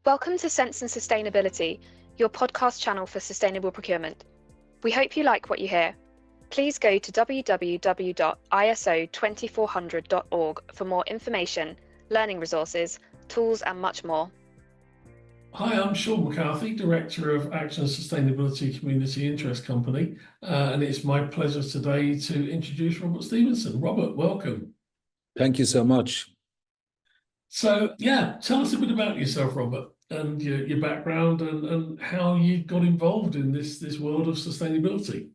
Welcome to Sense and Sustainability, your podcast channel for sustainable procurement. We hope you like what you hear. Please go to www.iso2400.org for more information, learning resources, tools, and much more. Hi, I'm Sean McCarthy, Director of Action and Sustainability Community Interest Company, and it's my pleasure today to introduce Robert Stephenson. Robert, welcome. Thank you so much. So, tell us a bit about yourself, Robert, and your background and how you got involved in this world of sustainability.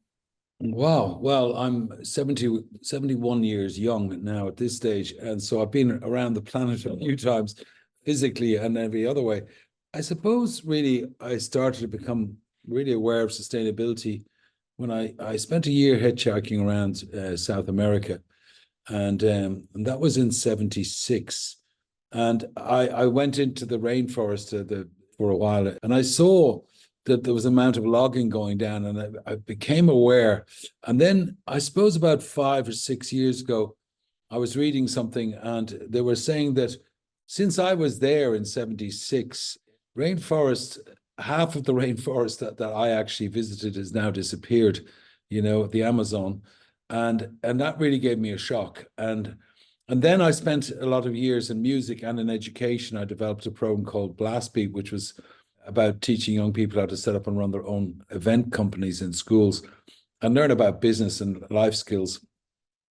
Wow. Well, I'm 71 years young now at this stage, and so I've been around the planet a few times, physically and every other way. I suppose really I started to become really aware of sustainability when I spent a year hitchhiking around South America, and that was in 76. And I went into the rainforest for a while, and I saw that there was an amount of logging going down, and I became aware. And then I suppose about 5 or 6 years ago, I was reading something, and they were saying that since I was there in 76, half of the rainforest that I actually visited has now disappeared, the Amazon. And that really gave me a shock. And then I spent a lot of years in music and in education. I developed a program called Blast Beat, which was about teaching young people how to set up and run their own event companies in schools and learn about business and life skills,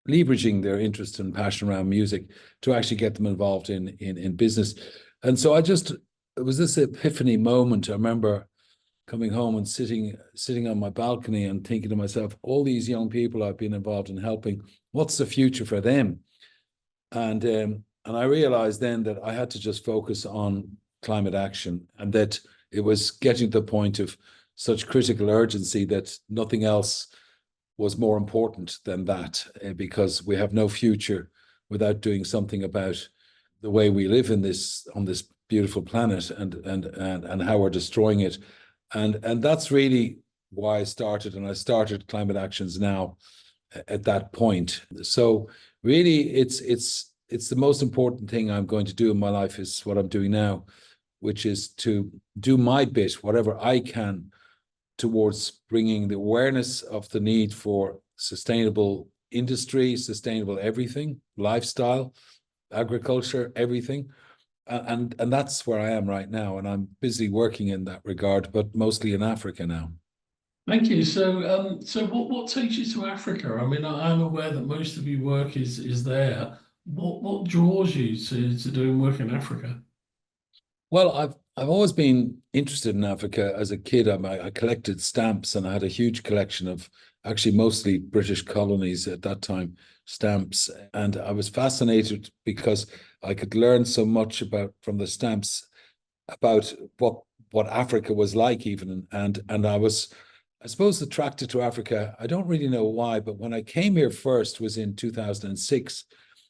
leveraging their interest and passion around music to actually get them involved in business. And so it was this epiphany moment. I remember coming home and sitting on my balcony and thinking to myself, all these young people I've been involved in helping, what's the future for them? And I realized then that I had to just focus on climate action, and that it was getting to the point of such critical urgency that nothing else was more important than that, because we have no future without doing something about the way we live on this beautiful planet and how we're destroying it. And that's really why I started Climate Actions Now at that point. So really it's the most important thing I'm going to do in my life is what I'm doing now, which is to do my bit, whatever I can, towards bringing the awareness of the need for sustainable industry, sustainable everything, lifestyle, agriculture, everything. And that's where I am right now. And I'm busy working in that regard, but mostly in Africa now. Thank you. So, what takes you to Africa? I mean, I'm aware that most of your work is there. What draws you to doing work in Africa? Well, I've always been interested in Africa as a kid. I collected stamps, and I had a huge collection of actually mostly British colonies at that time, stamps. And I was fascinated because I could learn so much from the stamps about what Africa was like even. And I was, I suppose, attracted to Africa. I don't really know why, but when I came here first was in 2006.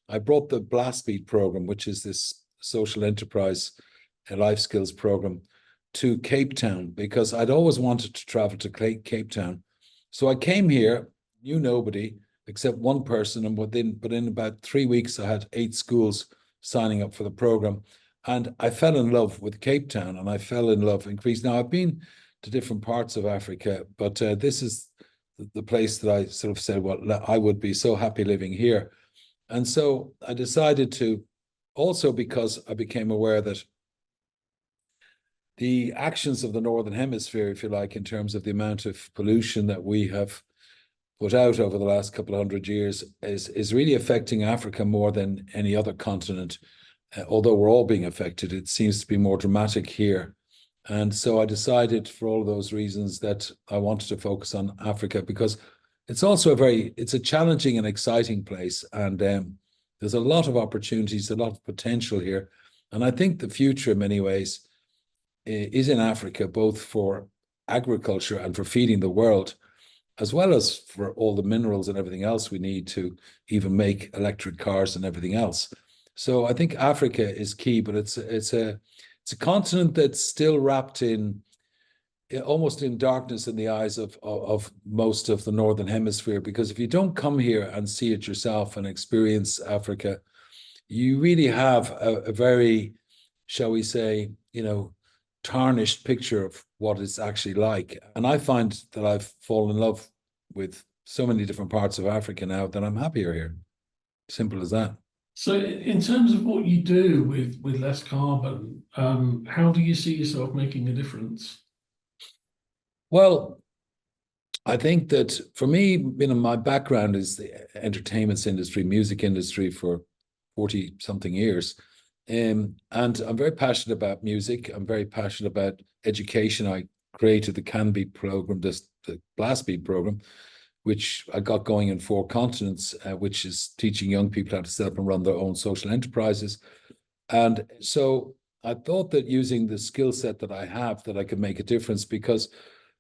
I brought the Blast Beat program, which is this social enterprise a life skills program, to Cape Town, because I'd always wanted to travel to Cape Town. So I came here, knew nobody except one person, but in about 3 weeks, I had 8 schools signing up for the program. And I fell in love with Cape Town, and I fell in love in Greece. Now, I've been to different parts of Africa, but this is the place that I sort of said, well, I would be so happy living here. And so I decided to, also because I became aware that the actions of the Northern Hemisphere, if you like, in terms of the amount of pollution that we have put out over the last couple of 100 years is really affecting Africa more than any other continent. Although we're all being affected, it seems to be more dramatic here. And so I decided, for all of those reasons, that I wanted to focus on Africa, because it's also it's a challenging and exciting place. And there's a lot of opportunities, a lot of potential here. And I think the future, in many ways, is in Africa, both for agriculture and for feeding the world, as well as for all the minerals and everything else we need to even make electric cars and everything else. So I think Africa is key, but it's a continent that's still wrapped in almost in darkness in the eyes of most of the Northern Hemisphere, because if you don't come here and see it yourself and experience Africa, you really have a very, shall we say, tarnished picture of what it's actually like. And I find that I've fallen in love with so many different parts of Africa now that I'm happier here. Simple as that. So in terms of what you do with less carbon, how do you see yourself making a difference? Well, I think that for me, my background is the entertainment industry, music industry for 40 something years. And I'm very passionate about music. I'm very passionate about education. I created the Can Be program, the Blast Beat program, which I got going in 4 continents, which is teaching young people how to set up and run their own social enterprises. And so I thought that using the skill set that I have, that I could make a difference, because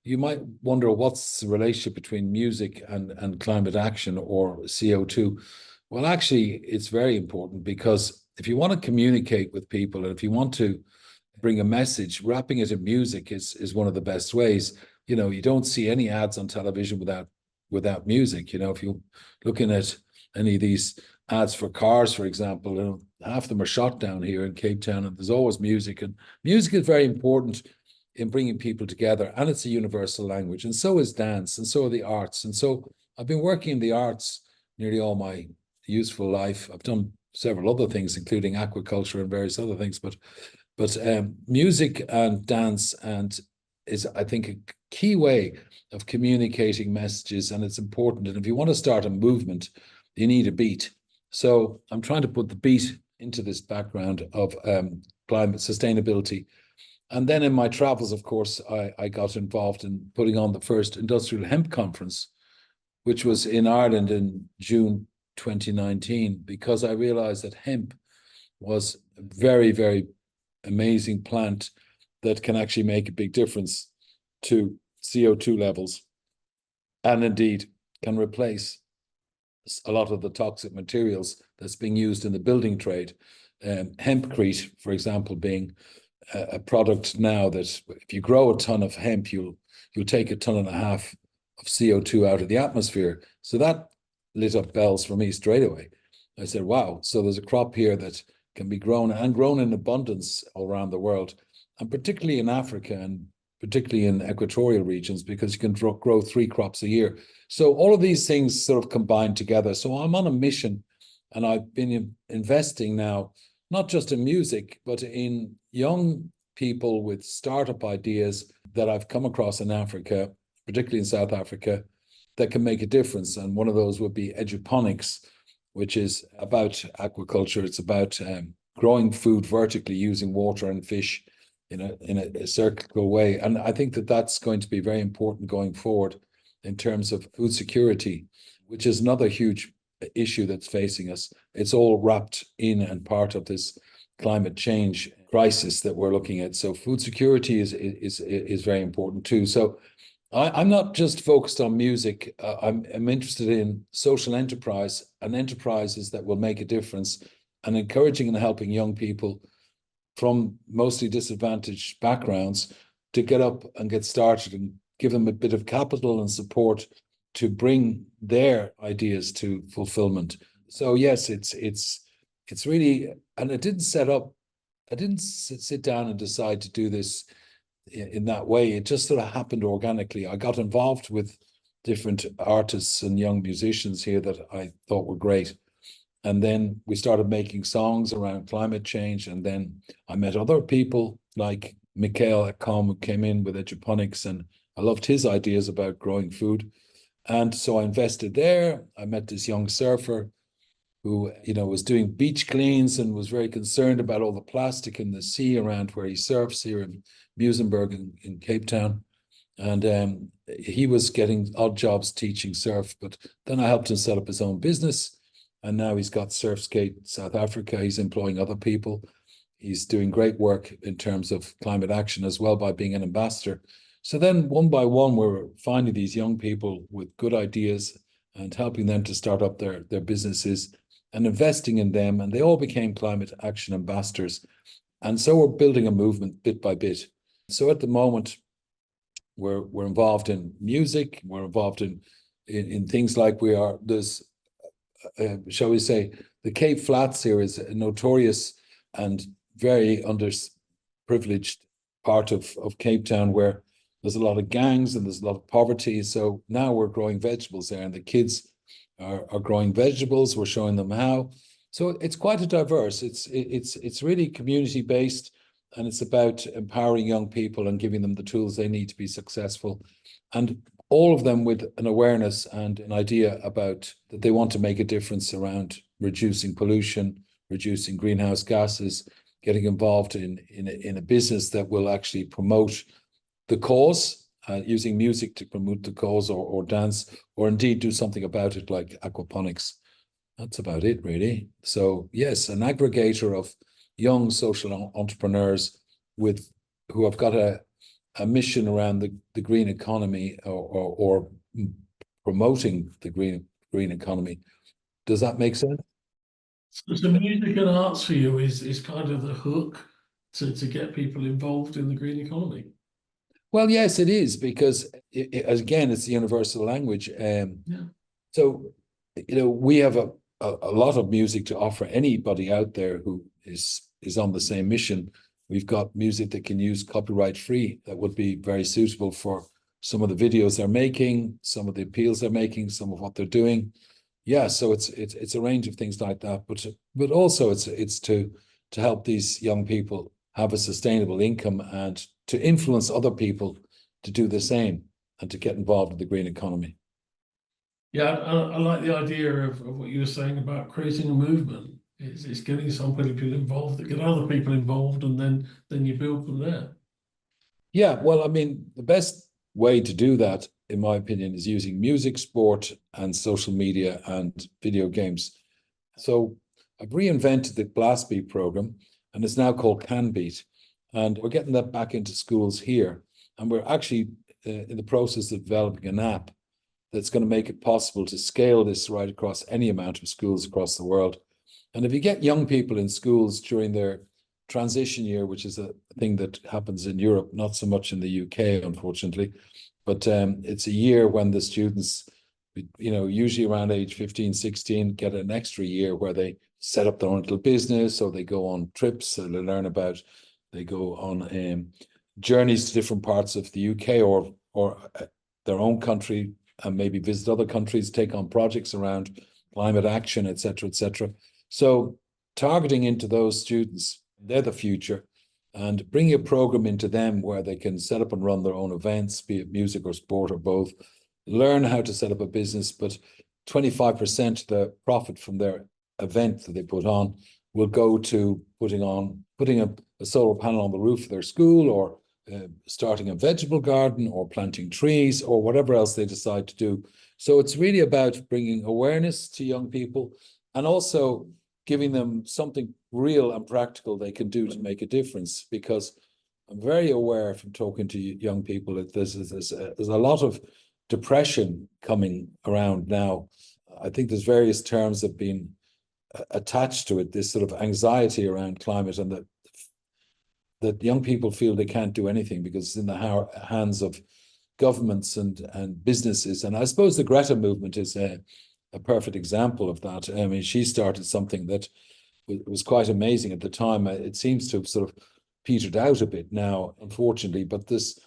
you might wonder what's the relationship between music and climate action or CO2. Well, actually, it's very important, because if you want to communicate with people and if you want to bring a message, wrapping it in music is one of the best ways. You know, you don't see any ads on television without music. You know, if you're looking at any of these ads for cars, for example, you know, half of them are shot down here in Cape Town, and there's always music. And music is very important in bringing people together, and it's a universal language, and so is dance, and so are the arts. And so I've been working in the arts nearly all my useful life. I've done several other things, including aquaculture and various other things, but music and dance is, I think, a key way of communicating messages, and it's important. And if you want to start a movement, you need a beat. So I'm trying to put the beat into this background of climate sustainability. And then in my travels, of course, I got involved in putting on the first industrial hemp conference, which was in Ireland in June 2019, because I realized that hemp was a very, very amazing plant that can actually make a big difference to CO2 levels, and indeed can replace a lot of the toxic materials that's being used in the building trade. Hempcrete, for example, being a product now that if you grow a ton of hemp, you'll take 1.5 tons of CO2 out of the atmosphere. So that lit up bells for me straight away. I said, wow, so there's a crop here that can be grown in abundance all around the world, and particularly in Africa, and particularly in equatorial regions, because you can grow 3 crops a year. So all of these things sort of combine together. So I'm on a mission, and I've been investing now, not just in music, but in young people with startup ideas that I've come across in Africa, particularly in South Africa, that can make a difference. And one of those would be eduponics, which is about aquaculture. It's about growing food vertically using water and fish in a circular way. And I think that that's going to be very important going forward in terms of food security, which is another huge issue that's facing us. It's all wrapped in and part of this climate change crisis that we're looking at. So food security is very important too. So I'm not just focused on music. I'm interested in social enterprise and enterprises that will make a difference, and encouraging and helping young people from mostly disadvantaged backgrounds to get up and get started, and give them a bit of capital and support to bring their ideas to fulfillment. So yes, it's really, and I didn't sit down and decide to do this in that way. It just sort of happened organically. I got involved with different artists and young musicians here that I thought were great. And then we started making songs around climate change. And then I met other people like Mikhail Akom, who came in with eduponics, and I loved his ideas about growing food. And so I invested there. I met this young surfer who, was doing beach cleans and was very concerned about all the plastic in the sea around where he surfs here in Muizenberg in Cape Town. And he was getting odd jobs teaching surf, but then I helped him set up his own business. And now he's got Surfskate South Africa. He's employing other people. He's doing great work in terms of climate action as well by being an ambassador. So then one by one, we're finding these young people with good ideas and helping them to start up their businesses and investing in them. And they all became climate action ambassadors. And so we're building a movement bit by bit. So at the moment, we're involved in music. We're involved in things like there's, shall we say, the Cape Flats here is a notorious and very underprivileged part of Cape Town where there's a lot of gangs and there's a lot of poverty. So now we're growing vegetables there, and the kids are growing vegetables. We're showing them how. So it's quite a diverse. It's really community based, and it's about empowering young people and giving them the tools they need to be successful, and all of them with an awareness and an idea about that they want to make a difference around reducing pollution, reducing greenhouse gases, getting involved in a business that will actually promote the cause, using music to promote the cause, or dance, or indeed do something about it like aquaponics. That's about it, really. So yes, an aggregator of young social entrepreneurs who have got a mission around the green economy, or promoting the green economy. Does that make sense? So music and arts for you is kind of the hook to get people involved in the green economy. Well, yes, it is, because again, it's the universal language. Yeah. So, we have a lot of music to offer anybody out there who is on the same mission. We've got music that can use copyright free that would be very suitable for some of the videos they're making, some of the appeals they're making, some of what they're doing. Yeah, so it's a range of things like that, but also it's to help these young people have a sustainable income and to influence other people to do the same and to get involved in the green economy. Yeah, I like the idea of what you were saying about creating a movement. It's getting some people involved that get other people involved, and then you build from there. Yeah, well, I mean, the best way to do that, in my opinion, is using music, sport, and social media and video games. So I've reinvented the Blast Beat program, and it's now called Can Beat. And we're getting that back into schools here. And we're actually in the process of developing an app that's going to make it possible to scale this right across any amount of schools across the world. And if you get young people in schools during their transition year, which is a thing that happens in Europe, not so much in the UK, unfortunately, but it's a year when the students, usually around age 15, 16, get an extra year where they set up their own little business, or they go on trips, so they go on journeys to different parts of the UK or their own country, and maybe visit other countries, take on projects around climate action, etc., etc. So targeting into those students, they're the future, and bringing a program into them where they can set up and run their own events, be it music or sport or both, learn how to set up a business, but 25% of the profit from their event that they put on will go to putting a solar panel on the roof of their school, or starting a vegetable garden, or planting trees, or whatever else they decide to do. So it's really about bringing awareness to young people, and also giving them something real and practical they can do to make a difference. Because I'm very aware from talking to young people that there's a lot of depression coming around now. I think there's various terms that have been attached to it, this sort of anxiety around climate, and that young people feel they can't do anything because it's in the hands of governments and businesses. And I suppose the Greta movement is a perfect example of that. I mean, she started something that was quite amazing at the time. It seems to have sort of petered out a bit now, unfortunately, but there's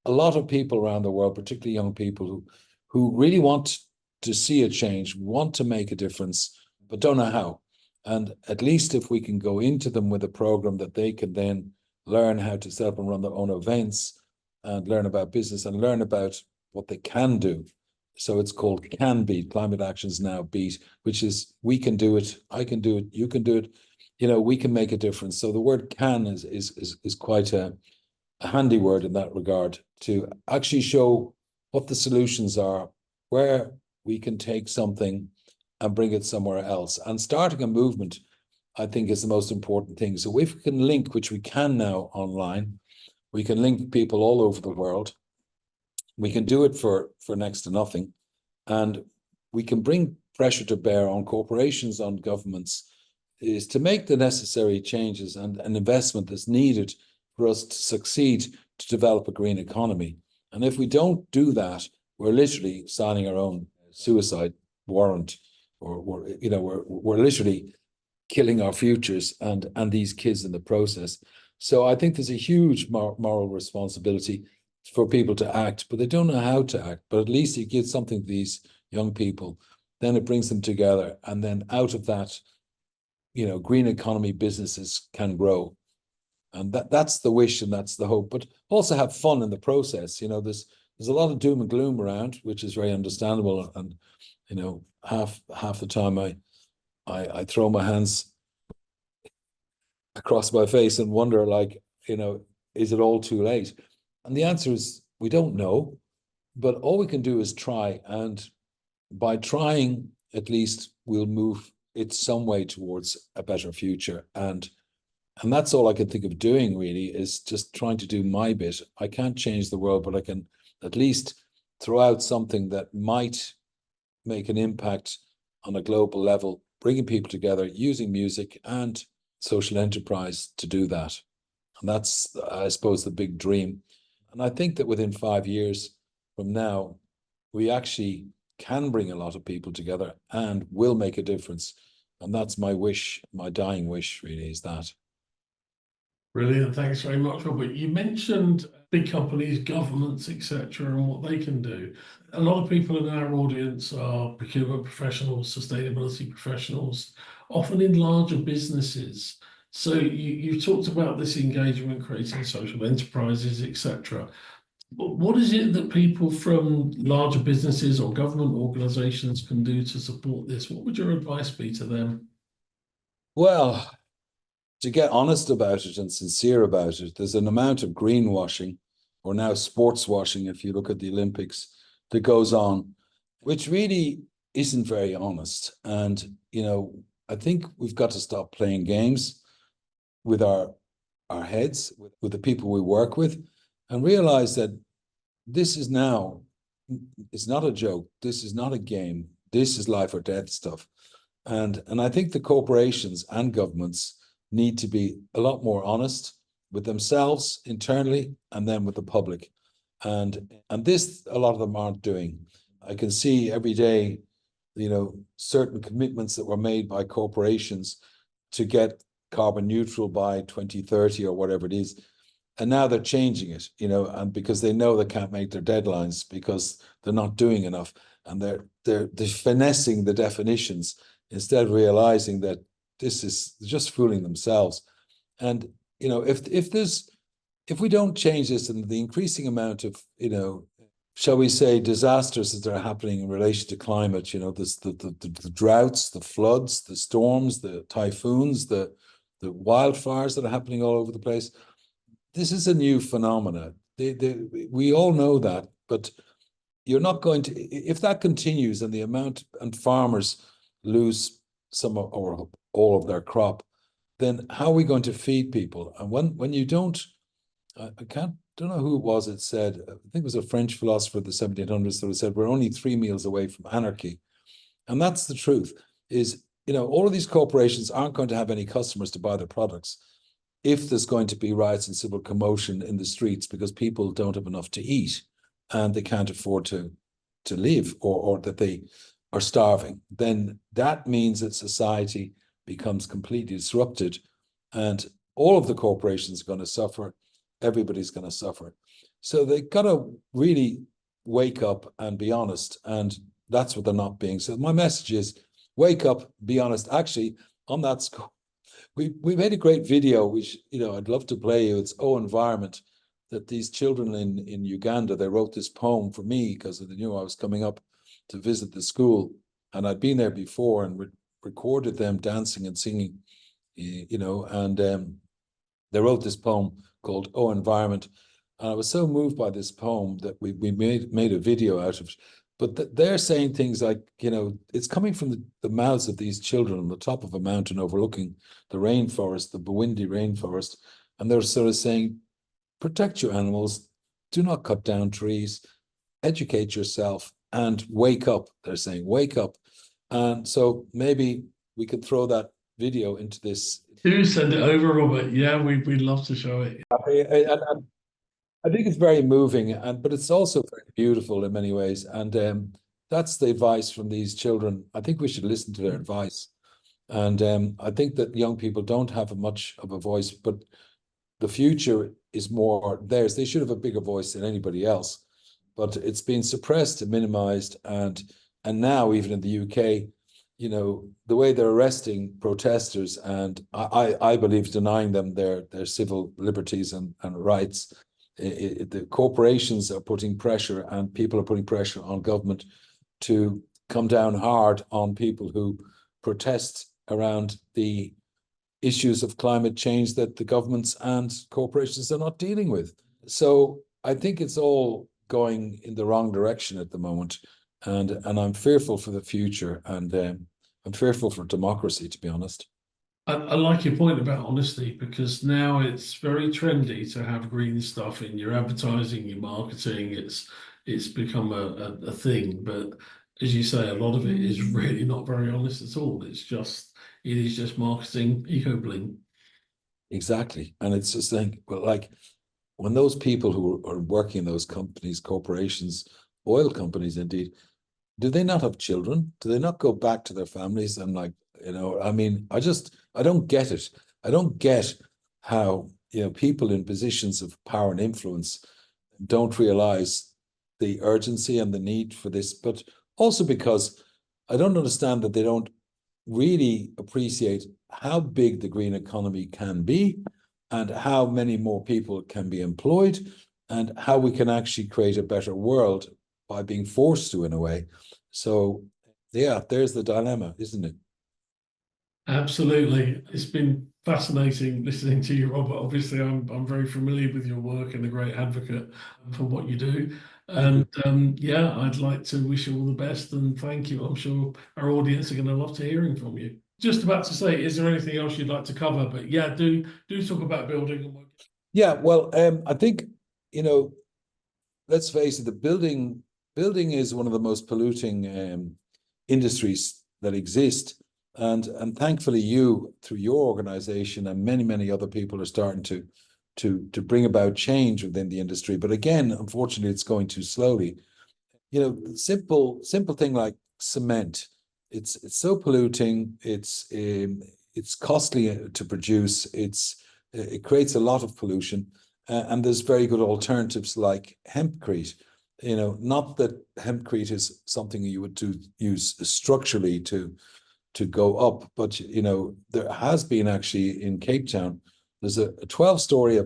a lot of people around the world, particularly young people, who really want to see a change, want to make a difference, but don't know how. And at least if we can go into them with a program that they can then learn how to set up and run their own events, and learn about business, and learn about what they can do. So it's called Can Beat, Climate Actions Now Beat, which is we can do it, I can do it, you can do it, we can make a difference. So the word can is quite a handy word in that regard, to actually show what the solutions are, where we can take something and bring it somewhere else. And starting a movement, I think, is the most important thing. So if we can link, which we can now online, we can link people all over the world. We can do it for next to nothing. And we can bring pressure to bear on corporations, on governments, is to make the necessary changes and an investment that's needed for us to succeed to develop a green economy. And if we don't do that, we're literally signing our own suicide warrant, or we're literally killing our futures and these kids in the process. So I think there's a huge moral responsibility for people to act, but they don't know how to act. But at least it gives something to these young people. Then it brings them together. And then out of that, green economy businesses can grow. And that's the wish and that's the hope. But also have fun in the process. There's a lot of doom and gloom around, which is very understandable. And, half the time I throw my hands across my face and wonder, is it all too late? And the answer is we don't know, but all we can do is try. And by trying, at least we'll move it some way towards a better future. And that's all I can think of doing, really, is just trying to do my bit. I can't change the world, but I can at least throw out something that might make an impact on a global level, bringing people together, using music and social enterprise to do that. And that's, I suppose, the big dream. And I think that within 5 years from now, we actually can bring a lot of people together and will make a difference. And that's my wish, my dying wish, really, is that. Brilliant. Thanks very much, Robert. You mentioned big companies, governments, etc., and what they can do. A lot of people in our audience are procurement professionals, sustainability professionals, often in larger businesses. So you talked about this engagement, creating social enterprises, etc. What is it that people from larger businesses or government organizations can do to support this? What would your advice be to them? Well, to get honest about it and sincere about it, there's an amount of greenwashing, or now sports washing, if you look at the Olympics, that goes on, which really isn't very honest. And, I think we've got to stop playing games with our heads, with the people we work with, and realize that this is now, it's not a joke. This is not a game. This is life or death stuff. And I think the corporations and governments need to be a lot more honest with themselves internally and then with the public. And this, a lot of them aren't doing. I can see every day, certain commitments that were made by corporations to get carbon neutral by 2030 or whatever it is. And now they're changing it, and because they know they can't make their deadlines because they're not doing enough. And they're finessing the definitions instead of realizing that this is just fooling themselves. And, if we don't change this, and the increasing amount of, shall we say, disasters that are happening in relation to climate, the droughts, the floods, the storms, the typhoons, the wildfires that are happening all over the place. This is a new phenomena. We all know that, but you're not going to, if that continues and the amount, and farmers lose some or all of their crop, then how are we going to feed people? And when you don't, don't know who it was that said, I think it was a French philosopher of the 1700s that said, we're only 3 meals away from anarchy. And that's the truth, is, all of these corporations aren't going to have any customers to buy their products if there's going to be riots and civil commotion in the streets because people don't have enough to eat and they can't afford to live, or that they are starving. Then that means that society becomes completely disrupted and all of the corporations are going to suffer. Everybody's going to suffer. So they got to really wake up and be honest. And that's what they're not being. So my message is wake up, be honest. Actually, on that score, we made a great video, which, I'd love to play you. It's Oh Environment, that these children in Uganda, they wrote this poem for me because they knew I was coming up to visit the school. And I'd been there before and recorded them dancing and singing, and they wrote this poem called Oh Environment. And I was so moved by this poem that we made a video out of it. But they're saying things like, it's coming from the mouths of these children on the top of a mountain overlooking the rainforest, the Bwindi rainforest. And they're sort of saying, protect your animals, do not cut down trees, educate yourself, and wake up. They're saying, wake up. And so maybe we could throw that video into this. Do send it over, Robert. Yeah, we'd love to show it. I think it's very moving, but it's also very beautiful in many ways. And that's the advice from these children. I think we should listen to their advice. And I think that young people don't have much of a voice, but the future is more theirs. They should have a bigger voice than anybody else, but it's been suppressed and minimized. And now even in the UK, you know, the way they're arresting protesters and I believe denying them their civil liberties and rights. The corporations are putting pressure and people are putting pressure on government to come down hard on people who protest around the issues of climate change that the governments and corporations are not dealing with. So I think it's all going in the wrong direction at the moment. And I'm fearful for the future, and I'm fearful for democracy, to be honest. I like your point about honesty, because now it's very trendy to have green stuff in your advertising, your marketing. It's become a thing, but as you say, a lot of it is really not very honest at all. It is just marketing, eco bling. Exactly. And it's just like when those people who are working in those companies, corporations, oil companies indeed, do they not have children? Do they not go back to their families? And like, you know, I mean, I don't get it. I don't get how, you know, people in positions of power and influence don't realize the urgency and the need for this, but also because I don't understand that they don't really appreciate how big the green economy can be and how many more people can be employed and how we can actually create a better world by being forced to, in a way. So yeah, there's the dilemma, isn't it? Absolutely. It's been fascinating listening to you, Robert. Obviously, I'm very familiar with your work and a great advocate for what you do. And yeah, I'd like to wish you all the best and thank you. I'm sure our audience are going to love to hearing from you. Just about to say, is there anything else you'd like to cover? But yeah, do talk about building and work. Yeah, well, I think, you know, let's face it, the building is one of the most polluting industries that exist. And thankfully you, through your organization and many other people, are starting to bring about change within the industry. But again, unfortunately, it's going too slowly. You know, simple thing like cement, it's so polluting, it's costly to produce, it creates a lot of pollution, and there's very good alternatives like hempcrete. You know, not that hempcrete is something you would use structurally to go up, but you know, there has been actually in Cape Town, there's a 12-story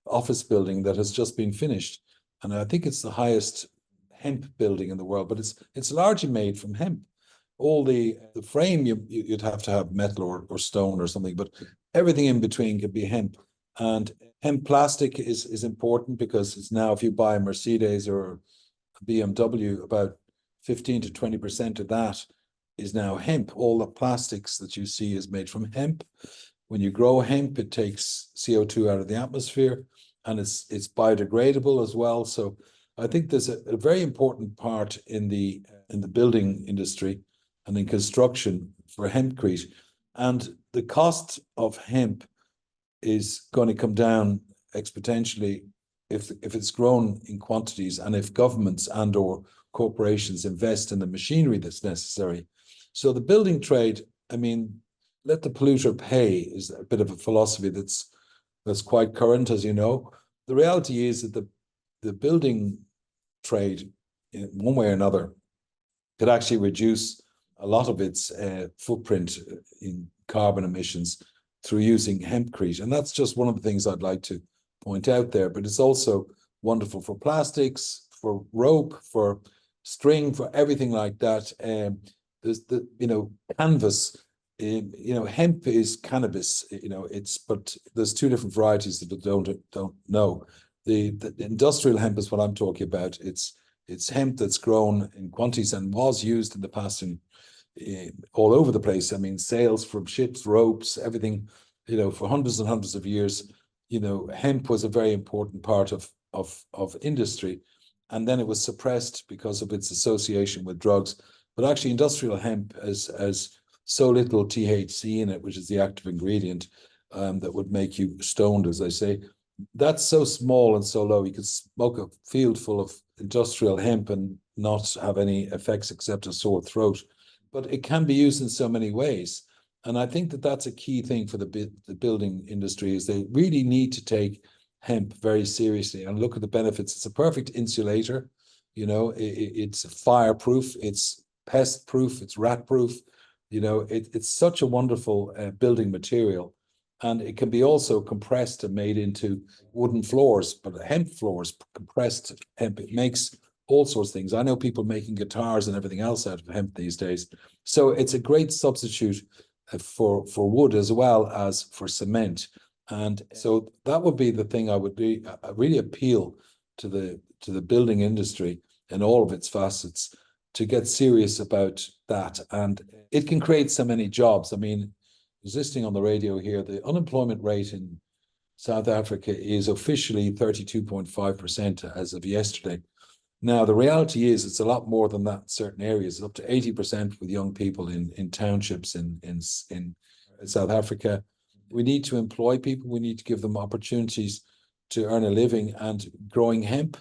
office building that has just been finished, and I think it's the highest hemp building in the world, but it's largely made from hemp. All the frame you'd have to have metal or stone or something, but everything in between could be hemp. And hemp plastic is important because it's now, if you buy a Mercedes or a BMW, about 15 to 20% of that is now hemp. All the plastics that you see is made from hemp. When you grow hemp, it takes CO2 out of the atmosphere, and it's biodegradable as well. So I think there's a very important part in the building industry and in construction for hempcrete. And the cost of hemp is going to come down exponentially if it's grown in quantities and if governments and or corporations invest in the machinery that's necessary. So the building trade, I mean, let the polluter pay is a bit of a philosophy that's quite current, as you know. The reality is that the building trade, in one way or another, could actually reduce a lot of its footprint in carbon emissions through using hempcrete. And that's just one of the things I'd like to point out there. But it's also wonderful for plastics, for rope, for string, for everything like that. There's the, you know, canvas. You know, hemp is cannabis. You know, but there's two different varieties that don't know. The industrial hemp is what I'm talking about. It's hemp that's grown in quantities and was used in the past in all over the place. I mean, sails from ships, ropes, everything. You know, for hundreds and hundreds of years, you know, hemp was a very important part of industry, and then it was suppressed because of its association with drugs. But actually, industrial hemp has so little THC in it, which is the active ingredient that would make you stoned, as I say. That's so small and so low. You could smoke a field full of industrial hemp and not have any effects except a sore throat. But it can be used in so many ways. And I think that that's a key thing for the building industry, is they really need to take hemp very seriously and look at the benefits. It's a perfect insulator. It's fireproof, it's pest proof, it's rat proof. It's such a wonderful building material. And it can be also compressed and made into wooden floors, but hemp floors, compressed hemp, it makes all sorts of things. I know people making guitars and everything else out of hemp these days. So it's a great substitute for wood as well as for cement. And so that would be the thing I would be really appeal to the building industry in all of its facets to get serious about that. And it can create so many jobs. I mean, listening on the radio here, the unemployment rate in South Africa is officially 32.5% as of yesterday. Now, the reality is it's a lot more than that in certain areas. It's up to 80% with young people in townships in South Africa. We need to employ people. We need to give them opportunities to earn a living, and growing hemp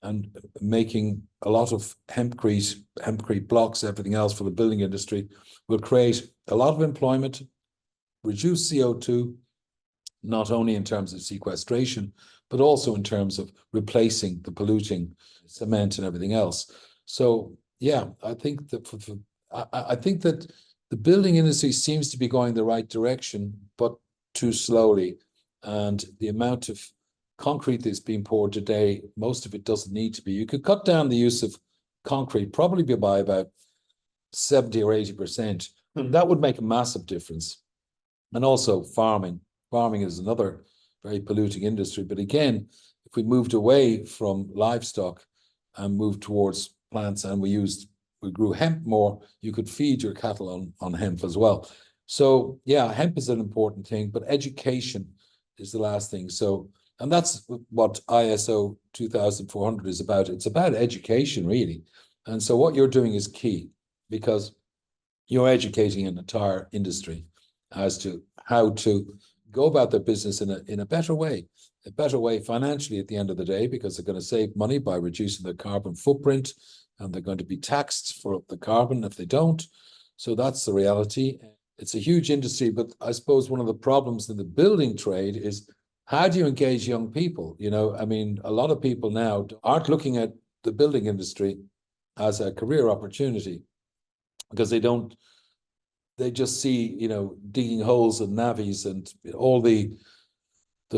and making a lot of hempcrete blocks, everything else for the building industry will create a lot of employment, reduce CO2, not only in terms of sequestration, but also in terms of replacing the polluting cement and everything else. So yeah, I think that I think that the building industry seems to be going the right direction, but too slowly. And the amount of concrete that's being poured today, most of it doesn't need to be. You could cut down the use of concrete probably by about 70 or 80%. That would make a massive difference. And also farming. Farming is another very polluting industry. But again, if we moved away from livestock and moved towards plants, and we grew hemp more, you could feed your cattle on hemp as well. So yeah, hemp is an important thing, but education is the last thing. So, and that's what ISO 2400 is about. It's about education, really. And so what you're doing is key, because you're educating an entire industry as to how to go about their business in a better way financially at the end of the day, because they're going to save money by reducing their carbon footprint, and they're going to be taxed for the carbon if they don't. So that's the reality. It's a huge industry, but I suppose one of the problems in the building trade is, how do you engage young people? I mean, a lot of people now aren't looking at the building industry as a career opportunity, because they just see, digging holes and navies and all the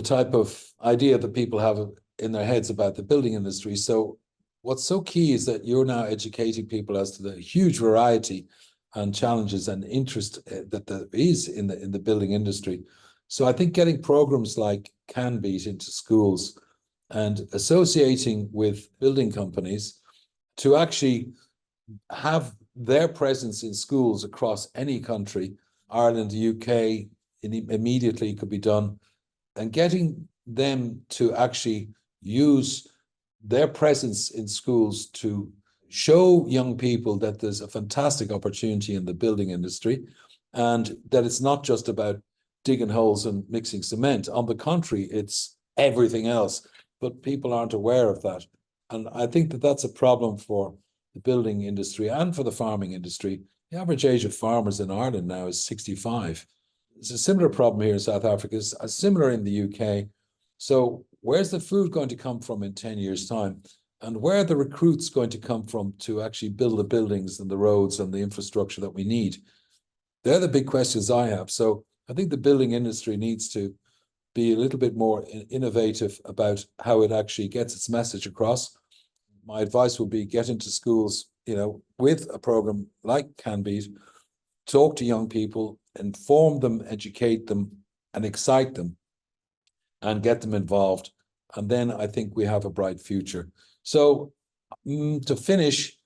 type of idea that people have in their heads about the building industry. So what's so key is that you're now educating people as to the huge variety and challenges and interest that there is in the building industry. So I think getting programs like CanBeat into schools and associating with building companies to actually have their presence in schools across any country, Ireland, UK, immediately could be done, and getting them to actually use their presence in schools to show young people that there's a fantastic opportunity in the building industry, and that it's not just about digging holes and mixing cement. On the contrary, it's everything else, but people aren't aware of that. And I think that that's a problem for the building industry and for the farming industry. The average age of farmers in Ireland now is 65. It's a similar problem here in South Africa, it's similar in the UK. So where's the food going to come from in 10 years' time? And where are the recruits going to come from to actually build the buildings and the roads and the infrastructure that we need? They're the big questions I have. So I think the building industry needs to be a little bit more innovative about how it actually gets its message across. My advice would be get into schools, with a program like CanBeat, talk to young people, inform them, educate them, and excite them, and get them involved. And then I think we have a bright future. So to finish,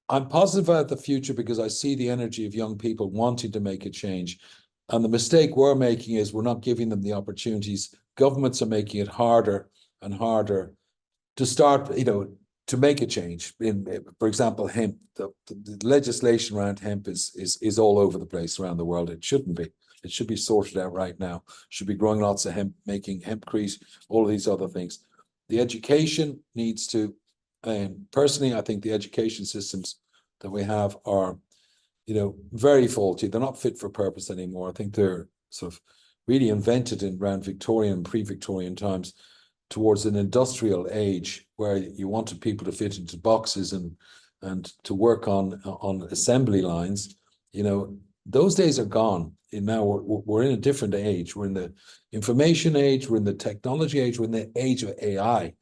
I'm positive about the future because I see the energy of young people wanting to make a change. And the mistake we're making is we're not giving them the opportunities. Governments are making it harder and harder to start, to make a change. For example, hemp, the legislation around hemp is all over the place around the world. It shouldn't be. It should be sorted out right now. Should be growing lots of hemp, making hempcrete, all of these other things. The education needs to, personally, I think the education systems that we have are very faulty. They're not fit for purpose anymore. I think they're sort of really invented in around Victorian, pre-Victorian times towards an industrial age where you wanted people to fit into boxes and to work on assembly lines. Those days are gone. And now we're in a different age. We're in the information age. We're in the technology age. We're in the age of AI.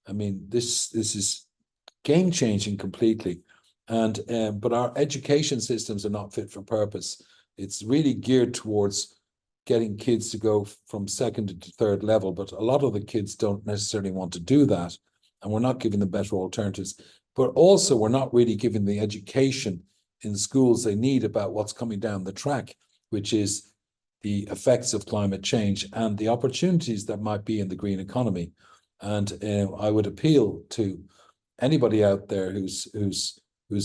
I mean, this is game changing completely. And but our education systems are not fit for purpose. It's really geared towards getting kids to go from second to third level, but a lot of the kids don't necessarily want to do that, and we're not giving them better alternatives. But also, we're not really giving the education in schools they need about what's coming down the track, which is the effects of climate change and the opportunities that might be in the green economy. And I would appeal to anybody out there who's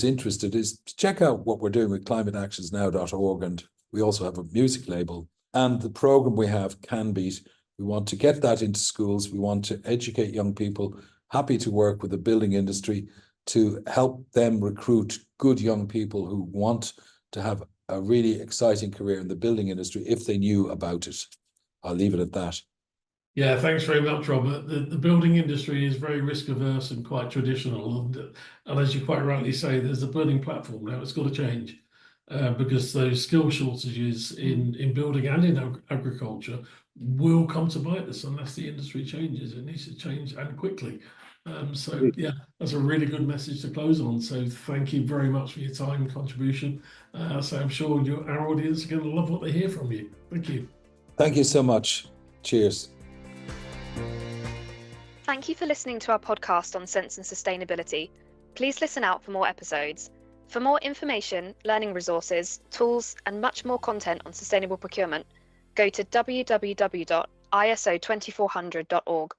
interested is to check out what we're doing with climateactionsnow.org, and we also have a music label. And the program we have, Can Beat, we want to get that into schools. We want to educate young people, happy to work with the building industry to help them recruit good young people who want to have a really exciting career in the building industry if they knew about it. I'll leave it at that. Yeah, thanks very much, Robert. The building industry is very risk averse and quite traditional. And as you quite rightly say, there's a burning platform now. It's got to change. Because those skill shortages in building and in agriculture will come to bite us unless the industry changes. It needs to change, and quickly. So yeah, that's a really good message to close on. So thank you very much for your time and contribution. So I'm sure our audience are going to love what they hear from you. Thank you. Thank you so much. Cheers. Thank you for listening to our podcast on Sense and Sustainability. Please listen out for more episodes. For more information, learning resources, tools, and much more content on sustainable procurement, go to www.iso2400.org.